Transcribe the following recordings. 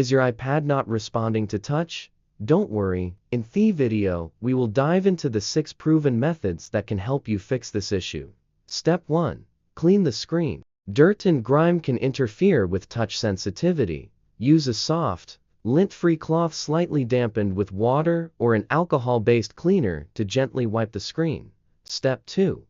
Is your iPad not responding to touch? Don't worry, in this video, we will dive into the 6 proven methods that can help you fix this issue. Step 1. Clean the screen. Dirt and grime can interfere with touch sensitivity. Use a soft, lint-free cloth slightly dampened with water or an alcohol-based cleaner to gently wipe the screen. Step 2.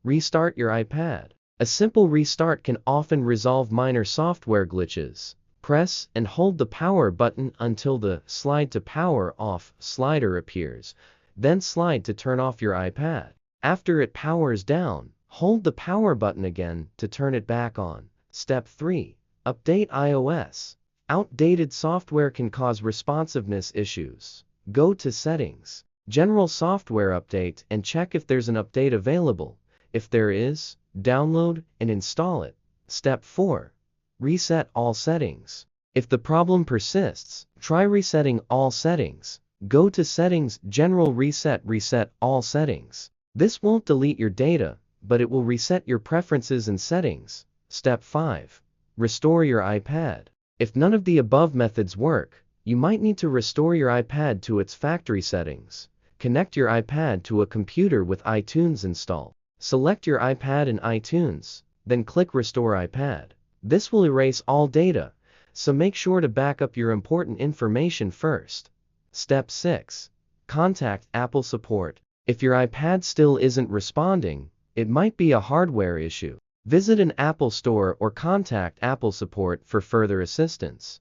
Restart your iPad. A simple restart can often resolve minor software glitches. Press and hold the power button until the Slide to Power Off slider appears, then slide to turn off your iPad. After it powers down, hold the power button again to turn it back on. Step 3. Update iOS. Outdated software can cause responsiveness issues. Go to Settings, General Software Update and check if there's an update available. If there is, download and install it. Step 4. Reset all settings. If the problem persists, try resetting all settings. Go to Settings, General Reset all settings. This won't delete your data, but it will reset your preferences and settings. Step 5. Restore your iPad. If none of the above methods work, you might need to restore your iPad to its factory settings. Connect your iPad to a computer with iTunes installed. Select your iPad in iTunes, then click Restore iPad. This will erase all data, so make sure to back up your important information first. Step 6. Contact Apple support. If your iPad still isn't responding, it might be a hardware issue. Visit an Apple store or contact Apple support for further assistance.